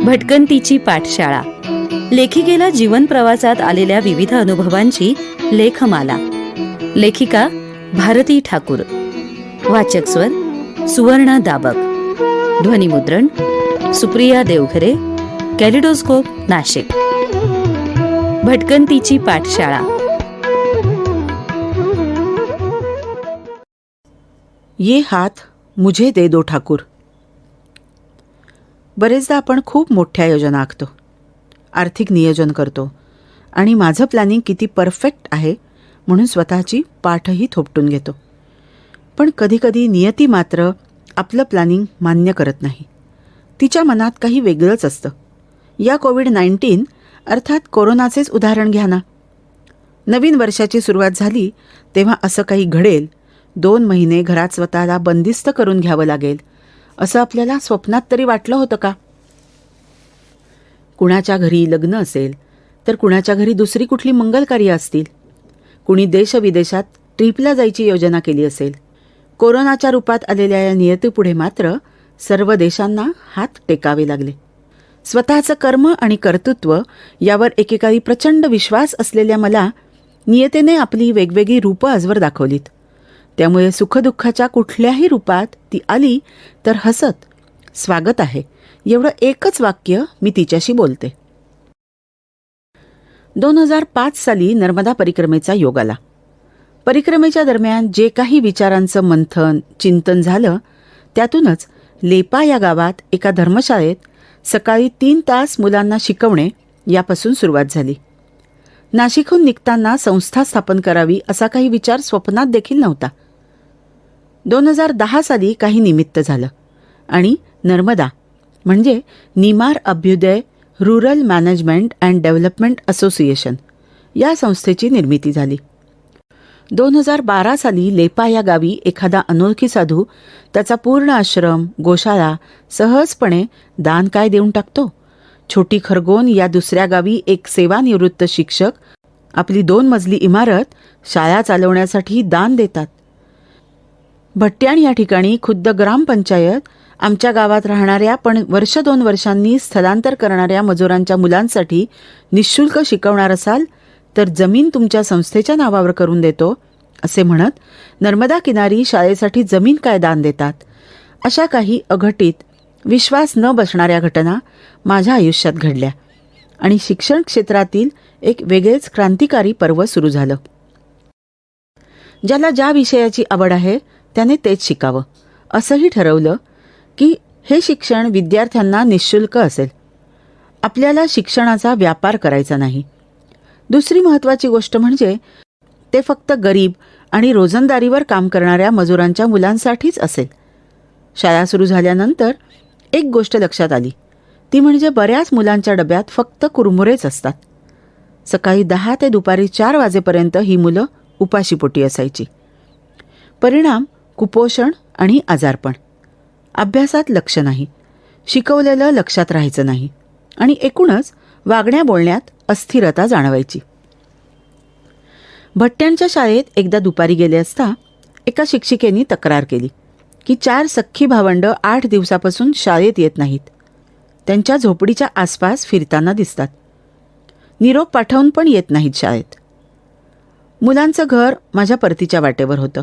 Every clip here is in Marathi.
भटकंतीची पाठशाळा. लेखिकेला जीवन प्रवासात आलेल्या विविध अनुभवांची लेखमाला. लेखिका भारती ठाकूर. वाचक स्वर सुवर्णा दाबक. ध्वनिमुद्रण सुप्रिया देवघरे. कॅलिडोस्कोप नाशिक. भटकंतीची पाठशाळा. ये हात मुझे दे दो ठाकूर. बरेचदा आपण खूप मोठ्या योजना आखतो, आर्थिक नियोजन करतो आणि माझं प्लॅनिंग किती परफेक्ट आहे म्हणून स्वतःची पाठही थोपटून घेतो. पण कधीकधी नियती मात्र आपलं प्लॅनिंग मान्य करत नाही. तिच्या मनात काही वेगळंच असतं. या कोविड-19 अर्थात कोरोनाचेच उदाहरण घ्या ना. नवीन वर्षाची सुरुवात झाली तेव्हा असं काही घडेल, 2 महिने घरात स्वतःला बंदिस्त करून घ्यावं लागेल असं आपल्याला स्वप्नात तरी वाटलं होतं का? कुणाच्या घरी लग्न असेल तर कुणाच्या घरी दुसरी कुठली मंगलकार्य असतील. कुणी देशविदेशात ट्रिपला जायची योजना केली असेल. कोरोनाच्या रूपात आलेल्या या नियतीपुढे मात्र सर्व देशांना हात टेकावे लागले. स्वतःचं कर्म आणि कर्तृत्व यावर एकेकाळी प्रचंड विश्वास असलेल्या मला नियतीने आपली वेगवेगळी रूपं आजवर दाखवलीत. त्यामुळे सुखदुःखाच्या कुठल्याही रूपात ती आली तर हसत स्वागत आहे एवढं एकच वाक्य मी तिच्याशी बोलते. 2005 साली नर्मदा परिक्रमेचा योग आला. परिक्रमेच्या दरम्यान जे काही विचारांचं मंथन चिंतन झालं त्यातूनच लेपा या गावात एका धर्मशाळेत सकाळी 3 तास मुलांना शिकवणे यापासून सुरुवात झाली. नाशिकहून निघताना संस्था स्थापन करावी असा काही विचार स्वप्नात देखील नव्हता. 2010 साली काही निमित्त झालं आणि नर्मदा म्हणजे Nimar Abhyudaya rural management and development association या संस्थेची निर्मिती झाली. 2012 साली लेपा या गावी एखादा अनोळखी साधू त्याचा पूर्ण आश्रम गोशाळा सहजपणे दान काय देऊन टाकतो. छोटी खरगोन या दुसऱ्या गावी एक सेवानिवृत्त शिक्षक आपली 2 मजली इमारत शाळा चालवण्यासाठी दान देतात. भट्ट्याण या ठिकाणी खुद्द ग्रामपंचायत आमच्या गावात राहणाऱ्या पण वर्ष 2 वर्षांनी स्थलांतर करणाऱ्या मजुरांच्या मुलांसाठी निःशुल्क शिकवणार असाल तर जमीन तुमच्या संस्थेच्या नावावर करून देतो असे म्हणत नर्मदा किनारी शाळेसाठी जमीन काय दान देतात. अशा काही अघटित विश्वास न बसणाऱ्या घटना माझ्या आयुष्यात घडल्या आणि शिक्षण क्षेत्रातील एक वेगळेच क्रांतिकारी पर्व सुरू झालं. ज्याला ज्या विषयाची आवड आहे त्याने तेच शिकावं असंही ठरवलं की हे शिक्षण विद्यार्थ्यांना निःशुल्क असेल. आपल्याला शिक्षणाचा व्यापार करायचा नाही. दुसरी महत्त्वाची गोष्ट म्हणजे ते फक्त गरीब आणि रोजंदारीवर काम करणाऱ्या मजुरांच्या मुलांसाठीच असेल. शाळा सुरू झाल्यानंतर एक गोष्ट लक्षात आली, ती म्हणजे बऱ्याच मुलांच्या डब्यात फक्त कुरमुरेच असतात. सकाळी 10 ते दुपारी 4 वाजेपर्यंत ही मुलं उपाशीपोटी असायची. परिणाम कुपोषण आणि आजारपण. अभ्यासात लक्ष नाही, शिकवलेलं लक्षात राहायचं नाही आणि एकूणच वागण्या बोलण्यात अस्थिरता जाणवायची. भट्ट्यांच्या शाळेत एकदा दुपारी गेले असता एका शिक्षिकेने तक्रार केली की 4 सख्खी भावंडं 8 दिवसापासून शाळेत येत नाहीत. त्यांच्या झोपडीच्या आसपास फिरताना दिसतात. निरोप पाठवून पण येत नाहीत शाळेत. मुलांचं घर माझ्या परतीच्या वाटेवर होतं.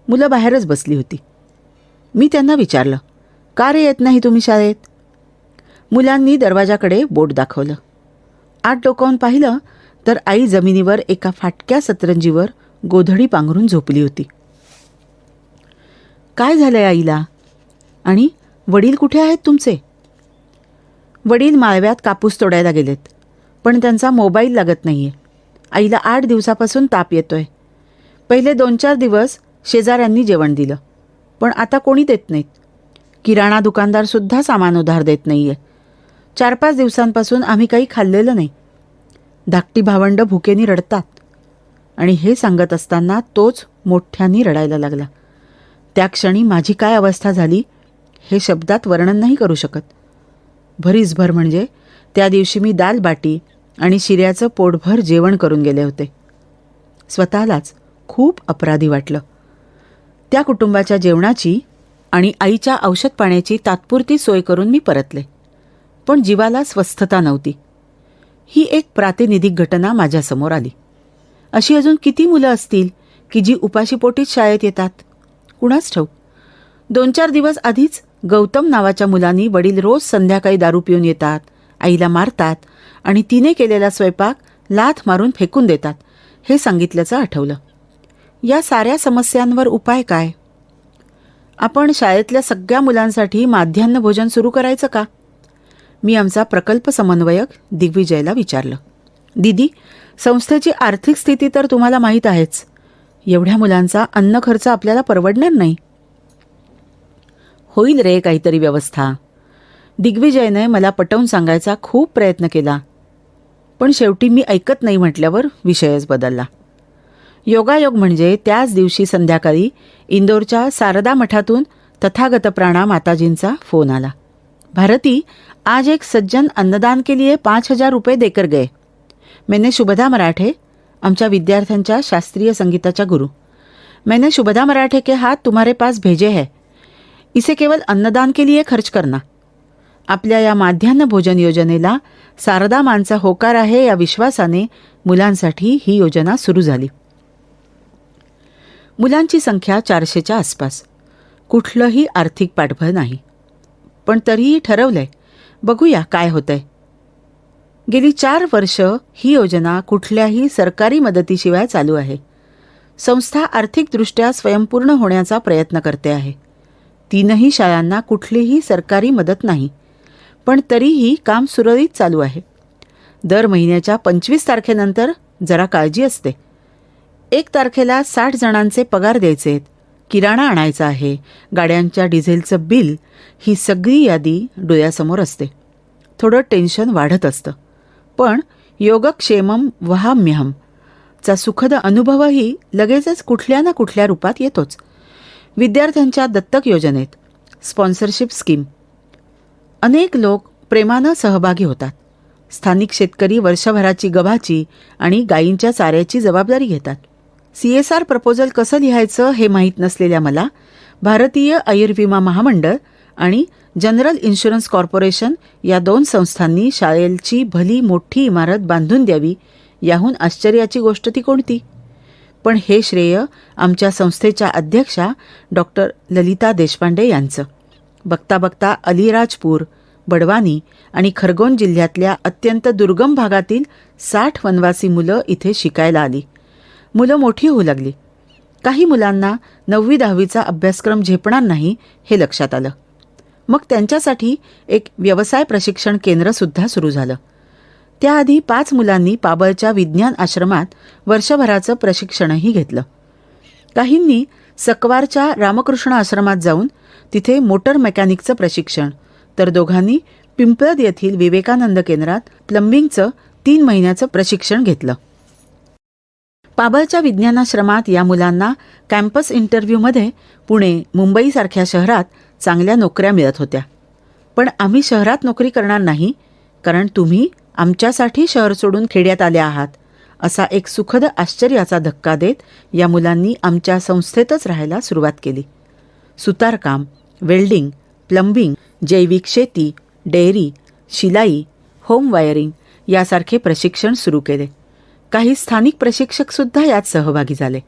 मुलं बाहेरच बसली होती. मी त्यांना विचारलं, का रे येत नाही तुम्ही शाळेत? मुलांनी दरवाजाकडे बोट दाखवलं. आत डोकावून पाहिलं तर आई जमिनीवर एका फाटक्या सतरंजीवर गोधडी पांघरून झोपली होती. काय झालंय आईला? आणि वडील कुठे आहेत तुमचे? वडील माळव्यात कापूस तोडायला गेलेत, पण त्यांचा मोबाईल लागत नाहीये. आईला 8 दिवसापासून ताप येतोय. पहिले 2-4 दिवस शेजाऱ्यांनी जेवण दिलं, पण आता कोणी देत नाहीत. किराणा दुकानदारसुद्धा सामान उधार देत नाहीये. 4-5 दिवसांपासून आम्ही काही खाल्लेलं नाही. धाकटी भावंडं भुकेनी रडतात. आणि हे सांगत असताना तोच मोठ्यानी रडायला लागला. त्या क्षणी माझी काय अवस्था झाली हे शब्दात वर्णन नाही करू शकत. भरीसभर म्हणजे त्या दिवशी मी दाल बाटी आणि शिऱ्याचं पोटभर जेवण करून गेले होते. स्वतःलाच खूप अपराधी वाटलं. त्या कुटुंबाच्या जेवणाची आणि आईच्या औषध पाण्याची तात्पुरती सोय करून मी परतले. पण जीवाला स्वस्थता नव्हती. ही एक प्रातिनिधिक घटना माझ्यासमोर आली. अशी अजून किती मुलं असतील की जी उपाशीपोटीच शाळेत येतात? कुणाच ठाऊक. 2-4 दिवस आधीच गौतम नावाच्या मुलांनी वडील रोज संध्याकाळी दारू पिऊन येतात, आईला मारतात आणि तिने केलेला स्वयंपाक लाथ मारून फेकून देतात हे सांगितल्याचं आठवलं. या साऱ्या समस्यांवर उपाय काय? आपण शाळेतल्या सगळ्या मुलांसाठी माध्यान्ह भोजन सुरू करायचं का? मी आमचा प्रकल्प समन्वयक दिग्विजयला विचारलं. दीदी, संस्थेची आर्थिक स्थिती तर तुम्हाला माहीत आहेच. एवढ्या मुलांचा अन्न खर्च आपल्याला परवडणार नाही. होईल रे काहीतरी व्यवस्था. दिग्विजयने मला पटवून सांगायचा खूप प्रयत्न केला, पण शेवटी मी ऐकत नाही म्हटल्यावर विषयच बदलला. योगायोग म्हणजे त्याच दिवशी संध्याकाळी इंदोरच्या शारदा मठातून तथागत प्राणा माताजींचा फोन आला. भारती, आज एक सज्जन अन्नदान के लिए 5,000 रुपये देकर गए. मैंने शुभदा मराठे, आमच्या विद्यार्थ्यांच्या शास्त्रीय संगीताच्या गुरु, मैंने शुभदा मराठे के हाथ तुम्हारे पास भेजे है. इसे केवल अन्नदान के लिए खर्च करना. आपल्या या माध्यान्ह भोजन योजनेला शारदा मांचा होकार आहे या विश्वासाने मुलांसाठी ही योजना सुरू झाली. मुलांची संख्या 400च्या आसपास. कुठलंही आर्थिक पाठबळ नाही. पण तरीही ठरवलंय, बघूया काय होतंय. गेली 4 वर्ष ही योजना कुठल्याही सरकारी मदतीशिवाय चालू आहे. संस्था आर्थिकदृष्ट्या स्वयंपूर्ण होण्याचा प्रयत्न करते आहे. 3ही शाळांना कुठलीही सरकारी मदत नाही, पण तरीही काम सुरळीत चालू आहे. दर महिन्याच्या 25 तारखेनंतर जरा काळजी असते. 1 तारखेला 60 जणांचे पगार द्यायचेत, किराणा आणायचा आहे, गाड्यांच्या डिझेलचं बिल, ही सगळी यादी डोळ्यासमोर असते. थोडं टेन्शन वाढत असतं, पण योगक्षेमम वहाम्यहम चा सुखद अनुभवही लगेचच कुठल्या ना कुठल्या रूपात येतोच. विद्यार्थ्यांच्या दत्तक योजनेत, स्पॉन्सरशिप स्कीम, अनेक लोक प्रेमानं सहभागी होतात. स्थानिक शेतकरी वर्षभराची गव्हाची आणि गायींच्या चाऱ्याची जबाबदारी घेतात. CSR प्रपोजल कसं लिहायचं हे माहीत नसलेल्या मला भारतीय आयुर्विमा महामंडळ आणि जनरल इन्शुरन्स कॉर्पोरेशन या 2 संस्थांनी शाळेची भली मोठी इमारत बांधून द्यावी, याहून आश्चर्याची गोष्ट ती कोणती? पण हे श्रेय आमच्या संस्थेच्या अध्यक्षा डॉक्टर ललिता देशपांडे यांचं. बघता बघता अलिराजपूर, बडवानी आणि खरगोन जिल्ह्यातल्या अत्यंत दुर्गम भागातील 60 वनवासी मुलं इथे शिकायला आली. मुलं मोठी होऊ लागली. काही मुलांना 9वी-10वीचा अभ्यासक्रम झेपणार नाही हे लक्षात आलं. मग त्यांच्यासाठी एक व्यवसाय प्रशिक्षण केंद्रसुद्धा सुरू झालं. त्याआधी 5 मुलांनी पाबळच्या विज्ञान आश्रमात वर्षभराचं प्रशिक्षणही घेतलं. काहींनी सकवारच्या रामकृष्ण आश्रमात जाऊन तिथे मोटर मेकॅनिकचं प्रशिक्षण, तर दोघांनी पिंपळद येथील विवेकानंद केंद्रात प्लंबिंगचं 3 महिन्याचं प्रशिक्षण घेतलं. पाबळच्या विज्ञानाश्रमात या मुलांना कॅम्पस इंटरव्ह्यूमध्ये पुणे, मुंबईसारख्या शहरात चांगल्या नोकऱ्या मिळत होत्या. पण आम्ही शहरात नोकरी करणार नाही, कारण तुम्ही आमच्यासाठी शहर सोडून खेड्यात आले आहात, असा एक सुखद आश्चर्याचा धक्का देत या मुलांनी आमच्या संस्थेतच राहायला सुरुवात केली. सुतारकाम, वेल्डिंग, प्लंबिंग, जैविक शेती, डेअरी, शिलाई, होम वायरिंग यासारखे प्रशिक्षण सुरू केले. काही स्थानिक प्रशिक्षकसुद्धा यात सहभागी झाले.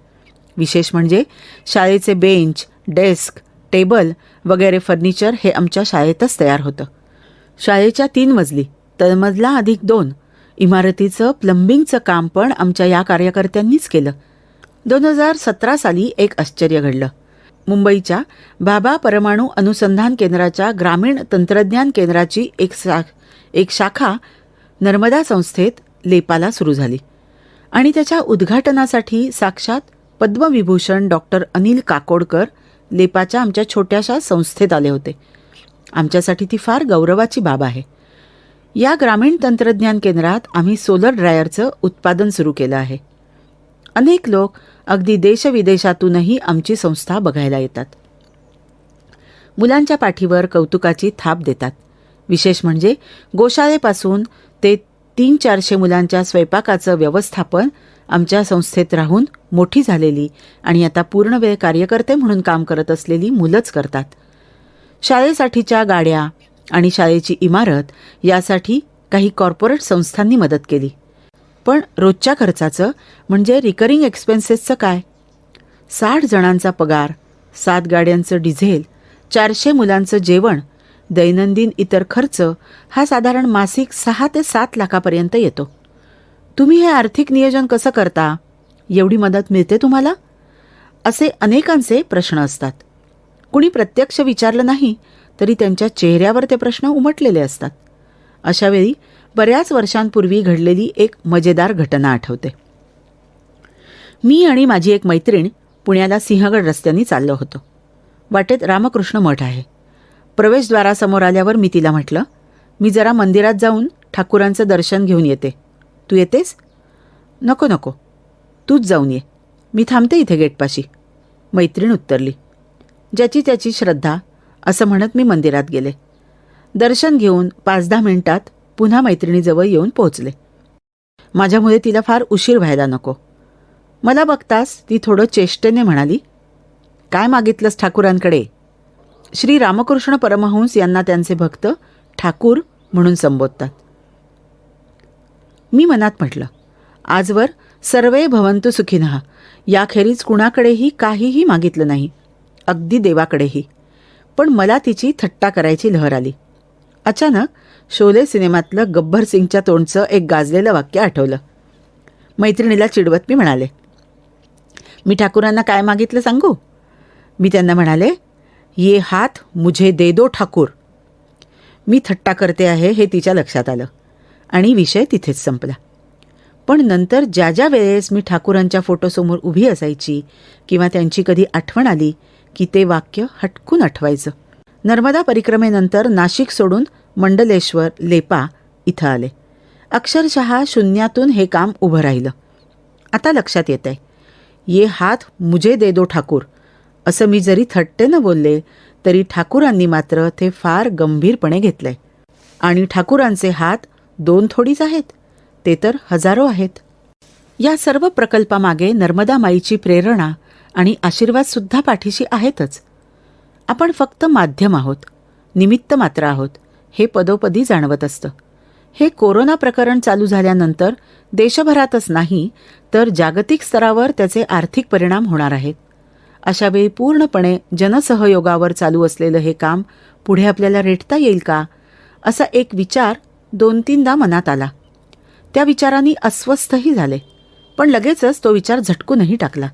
विशेष म्हणजे शाळेचे बेंच, डेस्क, टेबल वगैरे फर्निचर हे आमच्या शाळेतच तयार होतं. शाळेच्या 3 मजली, तळमजला अधिक 2 इमारतीचं प्लंबिंगचं काम पण आमच्या या कार्यकर्त्यांनीच केलं. 2017 साली एक आश्चर्य घडलं. मुंबईच्या भाभा परमाणु अनुसंधान केंद्राच्या ग्रामीण तंत्रज्ञान केंद्राची एक शाखा नर्मदा संस्थेत लेपाला सुरू झाली आणि त्याच्या उद्घाटनासाठी साक्षात पद्मविभूषण डॉक्टर अनिल काकोडकर लेपाच्या आमच्या छोट्याशा संस्थेत आले होते. आमच्यासाठी ती फार गौरवाची बाब आहे. या ग्रामीण तंत्रज्ञान केंद्रात आम्ही सोलर ड्रायरचं उत्पादन सुरू केलं आहे. अनेक लोक अगदी देशविदेशातूनही आमची संस्था बघायला येतात. मुलांच्या पाठीवर कौतुकाची थाप देतात. विशेष म्हणजे गोशाळेपासून ते 300-400 मुलांच्या स्वयंपाकाचं व्यवस्थापन आमच्या संस्थेत राहून मोठी झालेली आणि आता पूर्णवेळ कार्यकर्ते म्हणून काम करत असलेली मुलंच करतात. शाळेसाठीच्या गाड्या आणि शाळेची इमारत यासाठी काही कॉर्पोरेट संस्थांनी मदत केली. पण रोजच्या खर्चाचं म्हणजे रिकरिंग एक्सपेन्सेसचं काय? 60 जणांचा पगार, 7 गाड्यांचं डिझेल, 400 मुलांचं जेवण, दैनंदिन इतर खर्च हा साधारण मासिक 6 ते 7 लाखापर्यंत येतो. तुम्ही हे आर्थिक नियोजन कसं करता? एवढी मदत मिळते तुम्हाला? असे अनेकांचे प्रश्न असतात. कुणी प्रत्यक्ष विचारलं नाही तरी त्यांच्या चेहऱ्यावर ते प्रश्न उमटलेले असतात. अशावेळी बऱ्याच वर्षांपूर्वी घडलेली एक मजेदार घटना आठवते. मी आणि माझी एक मैत्रीण पुण्याला सिंहगड रस्त्याने चाललो होतो. वाटेत रामकृष्ण मठ आहे. प्रवेशद्वारासमोर आल्यावर मी तिला म्हटलं, मी जरा मंदिरात जाऊन ठाकूरांचं दर्शन घेऊन येते. तू येतेस? नको नको, तूच जाऊन ये, मी थांबते इथे गेटपाशी. मैत्रीण उत्तरली. ज्याची त्याची श्रद्धा असं म्हणत मी मंदिरात गेले. दर्शन घेऊन 5-10 मिनिटात पुन्हा मैत्रिणीजवळ येऊन पोहोचले. माझ्यामुळे तिला फार उशीर व्हायला नको. मला बघताच ती थोडं चेष्टेने म्हणाली, काय मागितलंस ठाकूरांकडे? श्री रामकृष्ण परमहंस यांना त्यांचे भक्त ठाकूर म्हणून संबोधतात. मी मनात म्हटलं, आजवर सर्वे भवन्तु सुखिनः याखेरीज कुणाकडेही काहीही मागितलं नाही, अगदी देवाकडेही. पण मला तिची थट्टा करायची लहर आली. अचानक शोले सिनेमातलं गब्बर सिंगच्या तोंडचं एक गाजलेलं वाक्य आठवलं. मैत्रिणीला चिडवत मी म्हणाले, मी ठाकूरांना काय मागितलं सांगू? मी त्यांना म्हणाले, ये हात मुझे दे दो ठाकूर. मी थट्टा करते आहे हे तिच्या लक्षात आलं आणि विषय तिथेच संपला. पण नंतर ज्या ज्या वेळेस मी ठाकूरांच्या फोटोसमोर उभी असायची किंवा त्यांची कधी आठवण आली की ते वाक्य हटकून आठवायचं. नर्मदा परिक्रमेनंतर नाशिक सोडून मंडलेश्वर, लेपा इथं आले. अक्षरशः शून्यातून हे काम उभं राहिलं. आता लक्षात येत आहे, ये हात मुझे दे दो ठाकूर असं मी जरी थट्टेनं बोलले तरी ठाकूरांनी मात्र ते फार गंभीरपणे घेतलंय. आणि ठाकूरांचे हात 2 थोडीच आहेत, ते तर हजारो आहेत. या सर्व प्रकल्पामागे नर्मदा माईची प्रेरणा आणि आशीर्वादसुद्धा पाठीशी आहेतच. आपण फक्त माध्यम आहोत, निमित्त मात्र आहोत, हे पदोपदी जाणवत असतं. हे कोरोना प्रकरण चालू झाल्यानंतर देशभरातच नाही तर जागतिक स्तरावर त्याचे आर्थिक परिणाम होणार आहेत. अशावेळी पूर्णपणे जनसहयोगावर चालू असलेलं हे काम पुढे आपल्याला रेटता येईल का, असा एक विचार 2-3दा मनात आला. त्या विचारांनी अस्वस्थही झाले, पण लगेचच तो विचार झटकूनही टाकला.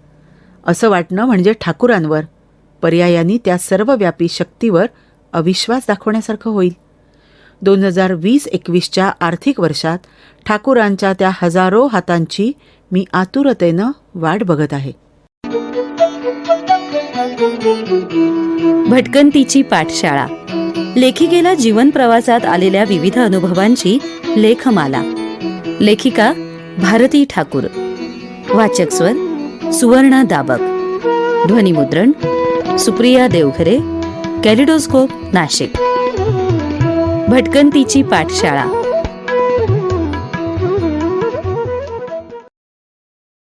असं वाटणं म्हणजे ठाकूरांवर, पर्यायाने त्या सर्वव्यापी शक्तीवर अविश्वास दाखवण्यासारखं होईल. 2020-21च्या आर्थिक वर्षात ठाकूरांच्या त्या हजारो हातांची मी आतुरतेनं वाट बघत आहे. भटकंतीची पाठशाळा. लेखिकेला जीवन प्रवासात आलेल्या विविध अनुभवांची लेखमाला. लेखिका भारती ठाकूर. वाचक स्वर सुवर्णा दाबक. ध्वनिमुद्रण सुप्रिया देवघरे. कॅलिडोस्कोप नाशिक. भटकंतीची पाठशाळा.